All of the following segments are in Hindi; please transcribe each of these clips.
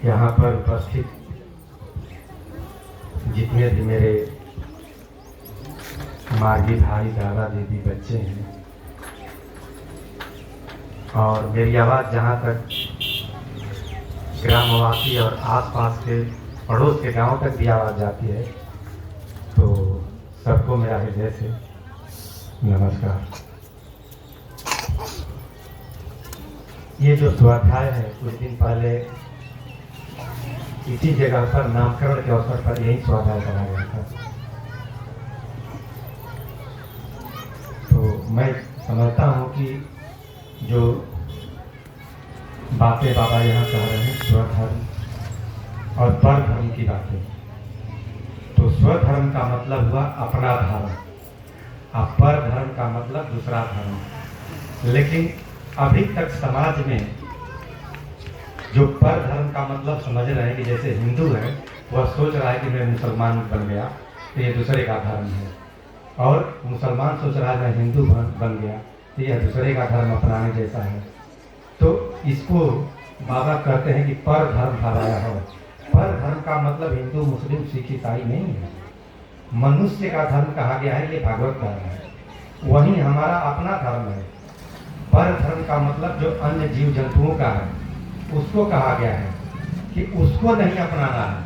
यहाँ पर उपस्थित जितने भी मेरे मार्गी भाई, दादा, दीदी, बच्चे हैं, और मेरी आवाज़ जहाँ तक ग्रामवासी और आसपास के पड़ोस के गांव तक भी आवाज़ जाती है, तो सबको मेरा हृदय से नमस्कार। ये जो स्वाध्याय है, कुछ दिन पहले इसी जगह पर नामकरण के अवसर पर यही स्वाध्याय कराया गया था। तो मैं समझता हूँ कि जो बातें बाबा यहाँ कह रहे हैं, स्वधर्म और परधर्म की बातें, तो स्वधर्म का मतलब हुआ अपना धर्म, और परधर्म का मतलब दूसरा धर्म। लेकिन अभी तक समाज में जो पर धर्म का मतलब समझ रहे हैं कि जैसे हिंदू है, वह सोच रहा है कि मैं मुसलमान बन गया तो ये दूसरे का धर्म है, और मुसलमान सोच रहा है मैं हिंदू बन गया तो यह दूसरे का धर्म अपनाने जैसा है। तो इसको बाबा कहते हैं कि पर धर्म फैलाया हो। पर धर्म का मतलब हिंदू, मुस्लिम, सिख, ईसाई नहीं है। मनुष्य का धर्म कहा गया है, ये भागवत धर्म है, वही हमारा अपना धर्म है। पर धर्म का मतलब जो अन्य जीव जंतुओं का है, उसको कहा गया है कि उसको नहीं अपनाना है।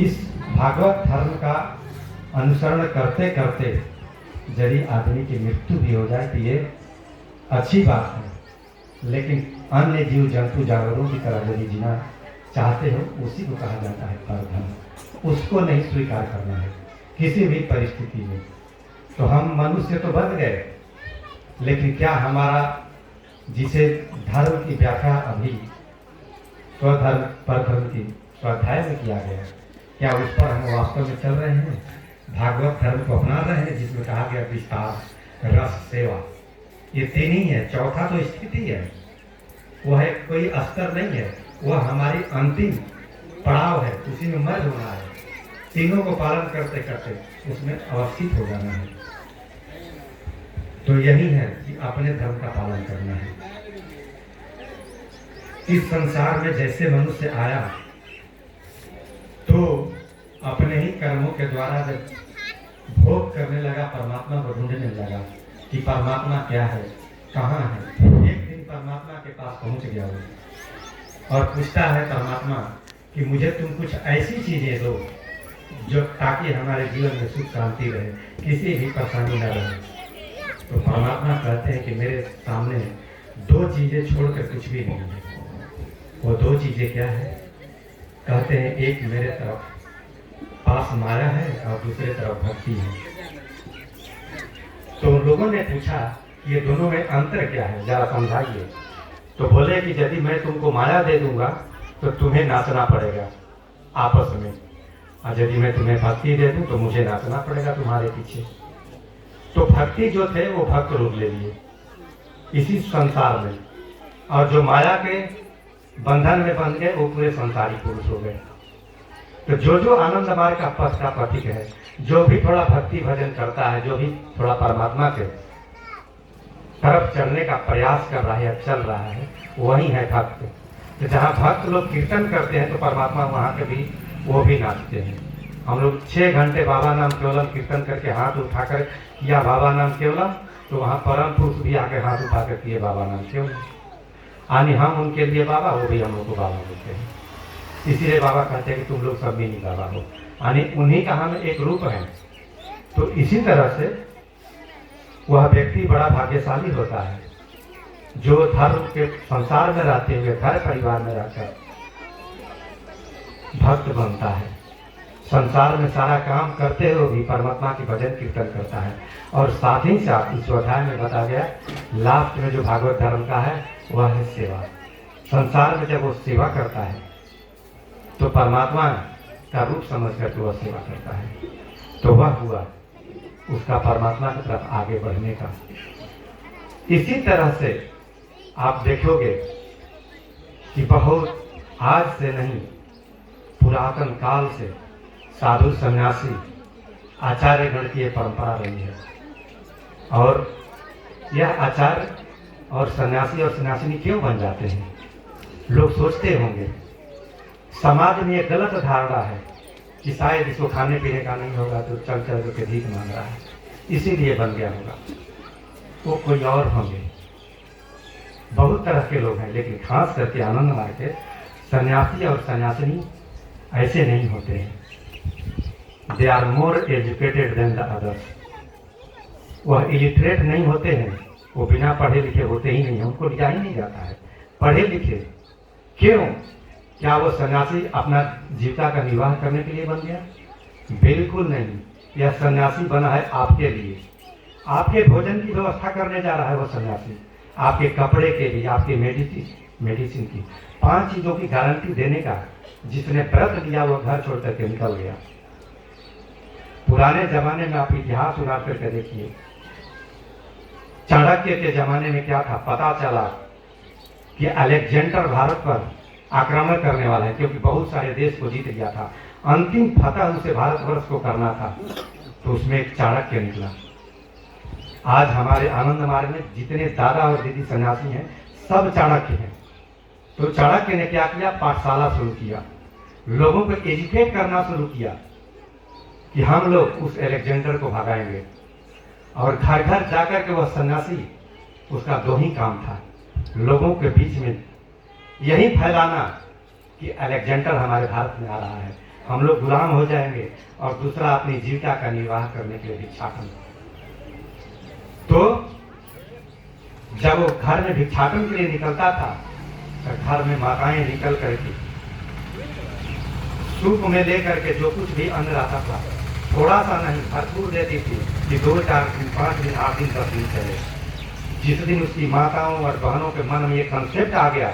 इस भागवत धर्म का अनुसरण करते करते यदि आदमी की मृत्यु भी हो जाए तो ये अच्छी बात है, लेकिन अन्य जीव जंतु जानवरों की तरह यदि जीना चाहते हो, उसी को कहा जाता है पर धर्म। उसको नहीं स्वीकार करना है किसी भी परिस्थिति में। तो हम मनुष्य तो बन गए, लेकिन क्या हमारा जिसे धर्म की व्याख्या अभी स्वधर्म परधर्म की स्वाध्याय में किया गया, क्या उस पर हम वास्तव में चल रहे हैं? भागवत धर्म को अपना रहे हैं, जिसमें कहा गया विस्तार, रस, सेवा, ये तीन ही है। चौथा तो स्थिति है, वह है कोई स्तर नहीं है, वह हमारी अंतिम पड़ाव है, उसी में मर्ज होना है। तीनों को पालन करते करते उसमें अवस्थित हो जाना है। तो यही है कि अपने धर्म का पालन करना है। इस संसार में जैसे मनुष्य आया तो अपने ही कर्मों के द्वारा जब भोग करने लगा, परमात्मा को ढूंढने लगा कि परमात्मा क्या है, कहाँ है। एक दिन परमात्मा के पास पहुंच गया वो और पूछता है परमात्मा कि मुझे तुम कुछ ऐसी चीजें दो जो ताकि हमारे जीवन में सुख शांति रहे, किसी भी परेशानी न रहे। तो परमात्मा कहते हैं कि मेरे सामने दो चीजें छोड़कर कुछ भी नहीं है। वो दो चीजें क्या है? कहते हैं एक मेरे तरफ पास माया है और दूसरे तरफ भक्ति है। तो लोगों ने पूछा कि ये दोनों में अंतर क्या है, जरा समझाइए। तो बोले कि यदि मैं तुमको माया दे दूंगा तो तुम्हें नाचना पड़ेगा आपस में, और यदि मैं तुम्हें भक्ति दे दूं तो मुझे नाचना पड़ेगा तुम्हारे पीछे। तो भक्ति जो थे वो भक्त रूप ले लिए इसी संसार में, और जो माया के बंधन में बंध गए वो पूरे संसारी पुरुष हो गए। तो जो आनंद मार्ग का पथ का पथिक है, जो भी थोड़ा भक्ति भजन करता है, जो भी थोड़ा परमात्मा के तरफ चलने का प्रयास कर रहा है, चल रहा है, वही है भक्त। तो जहाँ भक्त लोग कीर्तन करते हैं तो परमात्मा वहाँ के भी वो भी नाचते हैं। हम लोग 6 घंटे बाबा नाम केवलम कीर्तन करके हाथ उठाकर किया बाबा नाम केवलम, तो वहाँ परम पुरुष भी आकर हाथ उठाकर किए बाबा नाम केवलम। यानी हम उनके लिए बाबा, वो भी हम लोग को बाबा बोलते हैं। इसीलिए बाबा कहते हैं कि तुम लोग सब मिली बाबा हो, यानी उन्हीं का हम एक रूप है। तो इसी तरह से वह व्यक्ति बड़ा भाग्यशाली होता है जो धर्म के संसार में रहते हुए घर परिवार में रहकर भक्त बनता है। संसार में सारा काम करते हुए भी परमात्मा की भजन कीर्तन करता है। और साथ ही साथ इस अध्याय में बताया गया लास्ट में जो भागवत धर्म का है वह है सेवा। संसार में जब वो सेवा करता है तो परमात्मा का रूप समझ कर वह सेवा करता है, तो वह हुआ उसका परमात्मा की तरफ आगे बढ़ने का। इसी तरह से आप देखोगे कि बहुत आज से नहीं, पुरातन काल से साधु सन्यासी आचार्य गण की ये परंपरा रही है। और यह आचार्य और सन्यासी और सन्यासिनी क्यों बन जाते हैं? लोग सोचते होंगे समाज में एक गलत धारणा है कि शायद इसको खाने पीने का नहीं होगा तो चल चल के भीख मांग रहा है, इसीलिए बन गया होगा। वो कोई और होंगे। बहुत तरह के लोग हैं, लेकिन खास करके आनंद मार्ग के सन्यासी और सन्यासिनी ऐसे नहीं होते हैं। They are more educated than the others. वह इलिटरेट नहीं होते हैं, वो बिना पढ़े लिखे होते ही नहीं है, उनको लिया ही नहीं जाता है पढ़े लिखे। क्यों? क्या वो सन्यासी अपना जीविका का निर्वाह करने के लिए बन गया? बिल्कुल नहीं। यह सन्यासी बना है आपके लिए, आपके भोजन की व्यवस्था करने जा रहा है वो सन्यासी, आपके कपड़े के लिए, आपके मेडिसिन की, 5 चीजों की गारंटी देने का। जिसने व्रत लिया वो घर छोड़ करके निकल गया। पुराने जमाने में आप इतिहास उड़ा करके देखिए, चाणक्य के जमाने में क्या था, पता चला कि अलेक्जेंडर भारत पर आक्रमण करने वाला है, क्योंकि बहुत सारे देश को जीत लिया था। अंतिम फतह उसे भारतवर्ष को करना था, तो उसमें एक चाणक्य निकला। आज हमारे आनंद मार्ग में जितने दादा और दीदी सन्यासी हैं सब चाणक्य हैं। तो चाणक्य ने क्या किया? पाठशाला शुरू किया, लोगों को एजुकेट करना शुरू किया कि हम लोग उस अलेक्जेंडर को भगाएंगे। और घर घर जाकर के वह सन्यासी, उसका 2 ही काम था, लोगों के बीच में यही फैलाना कि अलेक्जेंडर हमारे भारत में आ रहा है, हम लोग गुलाम हो जाएंगे, और दूसरा अपनी जीविका का निर्वाह करने के लिए भिक्षाटन। तो जब वो घर में भिक्षाटन के लिए निकलता था तो घर में माताएं निकल करके सूप में लेकर के जो कुछ भी अन्न रहता था, थोड़ा सा नहीं भरपूर देती थी कि 2, 4 दिन, 5 दिन, 8 दिन, 10 दिन चले। जिस दिन उसकी माताओं और बहनों के मन में ये कंसेप्ट आ गया,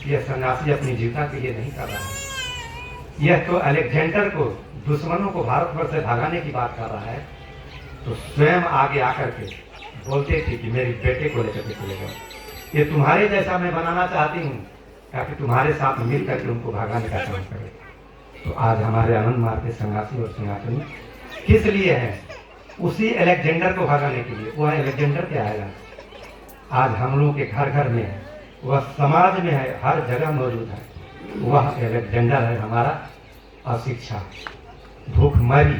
यह सन्यासी अपनी जीविका के लिए नहीं कर रहा है, यह तो अलेक्जेंडर को, दुश्मनों को भारतवर्ष से भगाने की बात कर रहा है, तो स्वयं आगे आकर के बोलते थे कि मेरे बेटे को लेकर के चले जाओ, ये तुम्हारे जैसा मैं बनाना चाहती हूँ, ताकि तुम्हारे साथ मिल करके उनको भगाने का काम करे। तो आज हमारे आनंद मार्ग के सन्यासी और सन्यासिनी किस लिए है? उसी अलेक्जेंडर को भगाने के लिए। वह अलेक्जेंडर क्या आएगा? आज हम लोगों के घर घर में है, वह समाज में है, हर जगह मौजूद है। वह अलेक्जेंडर है हमारा अशिक्षा, भूखमरी,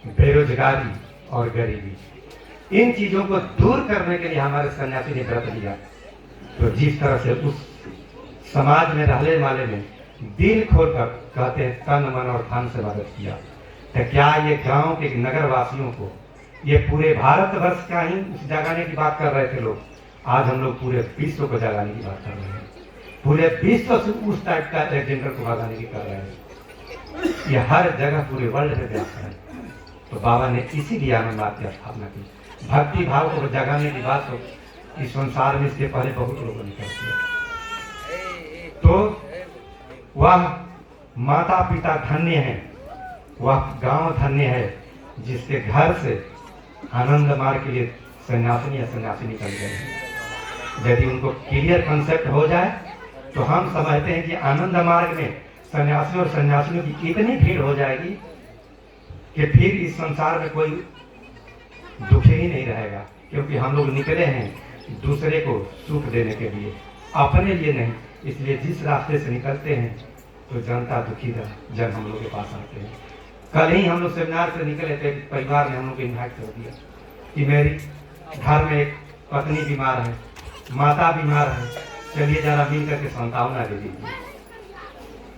बेरोजगारी और गरीबी। इन चीजों को दूर करने के लिए हमारे सन्यासी ने व्रत लिया। तो जिस तरह से उस समाज में रहने वाले ने दिल खोलकर, कहते हैं तन मन और धन से मदद किया, तो क्या ये गांव के नगर वासियों को, ये पूरे भारतवर्ष का ही जगाने की बात कर रहे थे लोग, आज हम लोग पूरे विश्व को जगाने की बात कर रहे हैं। पूरे विश्व से उस टाइप का अलेक्जेंडर को भगाने की कर रहे हैं। ये हर जगह पूरे वर्ल्ड में व्याप्त है। तो बाबा ने इसीलिए आनंद मार्ग की स्थापना की। भक्ति भाव को जगाने की बात तो इस संसार में इसके पहले बहुत लोगों ने कर दिया। तो वह माता पिता धन्य है, वह गांव धन्य है, जिसके घर से आनंद मार्ग के लिए सन्यासिनी या सन्यासी निकल गए हैं। यदि उनको क्लियर कंसेप्ट हो जाए तो हम समझते हैं कि आनंद मार्ग में सन्यासी और सन्यासियों की इतनी भीड़ हो जाएगी कि फिर इस संसार में कोई दुखी ही नहीं रहेगा, क्योंकि हम लोग निकले हैं दूसरे को सुख देने के लिए, अपने लिए नहीं। इसलिए जिस रास्ते से निकलते हैं तो जनता दुखी जन हम लोग के पास आते हैं। कल ही हम लोग सेमिनार से निकले थे, परिवार ने हम लोग को इन्वाइट कर दिया कि मेरी घर में एक पत्नी बीमार है, माता बीमार है, चलिए जरा मिल करके सांत्वना दे दीजिए।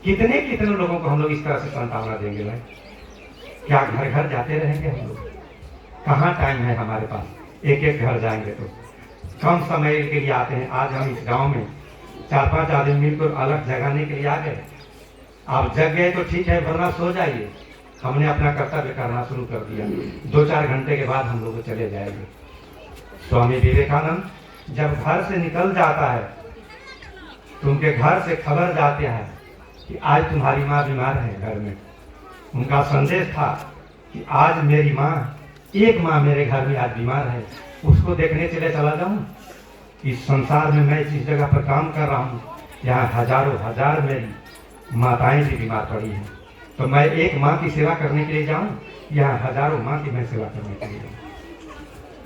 कितने कितने लोगों को हम लोग इस तरह से सांत्वना देंगे भाई? क्या घर घर जाते रहेंगे हम लोग? कहाँ टाइम है हमारे पास? एक एक घर जाएंगे तो कम समय के लिए आते हैं। आज हम इस गांव में 4-5 आदमी मिलकर अलग जगाने के लिए आ गए। आप जग गए तो ठीक है, वरना सो जाइए। हमने अपना कर्तव्य करना शुरू कर दिया। 2-4 घंटे के बाद हम लोग चले जाएंगे। स्वामी विवेकानंद जब घर से निकल जाता है तो उनके घर से खबर जाते हैं कि आज तुम्हारी माँ बीमार है घर में। उनका संदेश था कि आज मेरी माँ, एक माँ मेरे घर में आज बीमार है, उसको देखने चले चला जाऊं। इस संसार में मैं जिस जगह पर काम कर रहा हूँ, यहाँ हजारों हजार मेरी माताएं भी बीमार पड़ी हैं, तो मैं एक माँ की सेवा करने के लिए जाऊं, यहाँ हजारों माँ की मैं सेवा करने के लिए जाऊँ।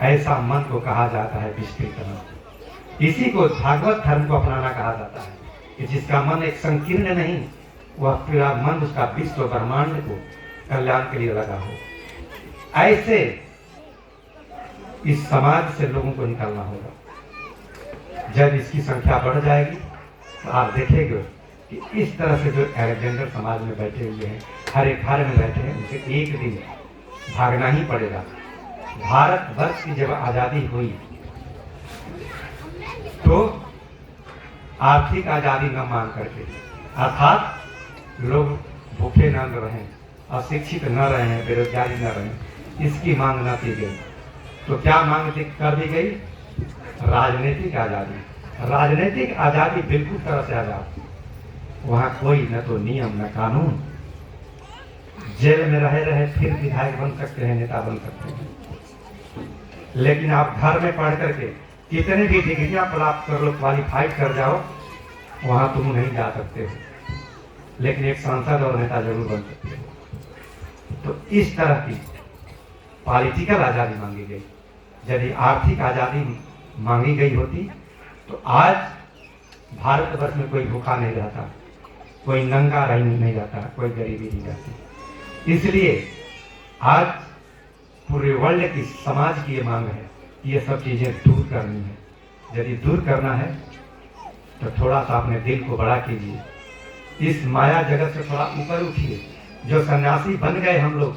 ऐसा मन को कहा जाता है विस्तृत। इसी को भागवत धर्म को अपनाना कहा जाता है कि जिसका मन एक संकीर्ण नहीं, वह पूरा मन उसका विश्व ब्रह्मांड को कल्याण के लिए लगा हो। ऐसे इस समाज से लोगों को निकालना होगा। जब इसकी संख्या बढ़ जाएगी तो आप देखेंगे कि इस तरह से जो एलेक्जेंडर समाज में बैठे हुए हैं, हर एक घर में बैठे हैं, उनसे एक दिन भागना ही पड़ेगा। भारतवर्ष की जब आज़ादी हुई तो आर्थिक आज़ादी न मान करके, अर्थात लोग भूखे न रहें, अशिक्षित न रहें, बेरोजगारी न रहें, इसकी मांग न की गई। तो क्या मांग कर दी गई? राजनीतिक आज़ादी। राजनीतिक आज़ादी बिल्कुल तरह से आज़ाद। वहाँ कोई न तो नियम न कानून। जेल में रहे रहे फिर विधायक बन सकते हैं, नेता बन सकते हैं, लेकिन आप घर में पढ़ करके कितने भी डिग्रियां प्राप्त कर लो, क्वालिफाइड कर जाओ, वहां तुम नहीं जा सकते हो, लेकिन एक सांसद और नेता जरूर बन सकते हो। तो इस तरह की पॉलिटिकल आज़ादी मांगी गई। यदि आर्थिक आज़ादी मांगी गई होती तो आज भारतवर्ष में कोई भूखा नहीं रहता, कोई नंगा नहीं रहता, कोई गरीबी नहीं रहती। इसलिए आज पूरे वर्ल्ड की समाज की ये मांग है कि ये सब चीज़ें दूर करनी है। यदि दूर करना है तो थोड़ा सा अपने दिल को बड़ा कीजिए, इस माया जगत से थोड़ा ऊपर उठिए। जो सन्यासी बन गए हम लोग,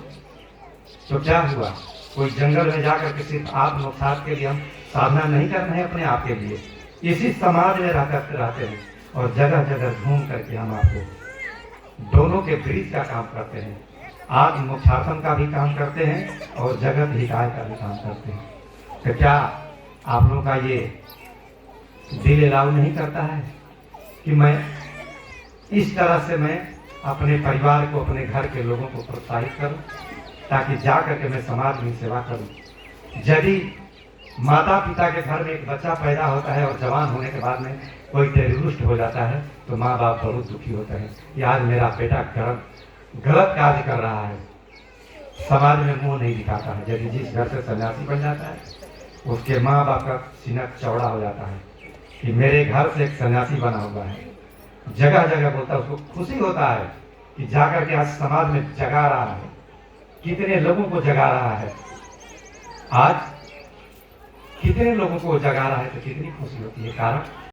तो क्या हुआ? कोई जंगल में जाकर के सिर्फ आप मोक्षार्थ के लिए हम साधना नहीं कर रहे हैं अपने आप के लिए, इसी समाज में रहते हैं और जगह जगह घूम करके हम आपको दोनों के ब्रिज का काम करते हैं। आप मोक्षार्थन का भी काम करते हैं और जगत हिताय का भी काम करते हैं। तो क्या आप लोगों का ये दिल अलाउ नहीं करता है कि मैं इस तरह से मैं अपने परिवार को, अपने घर के लोगों को प्रोत्साहित करूं, ताकि जा करके मैं समाज में सेवा करूं। यदि माता पिता के घर में एक बच्चा पैदा होता है और जवान होने के बाद में कोई टेररिस्ट हो जाता है तो माँ बाप बहुत दुखी होते हैं कि आज मेरा बेटा गलत कार्य कर रहा है, समाज में मुंह नहीं दिखाता है। यदि जिस घर से सन्यासी बन जाता है उसके माँ बाप का सीना चौड़ा हो जाता है कि मेरे घर से एक सन्यासी बना हुआ है, जगह जगह बोलता है। उसको खुशी होता है कि जाकर के आज समाज में जगा रहा है, कितने लोगों को जगा रहा है, आज कितने लोगों को जगा रहा है, तो कितनी खुशी होती है। कारण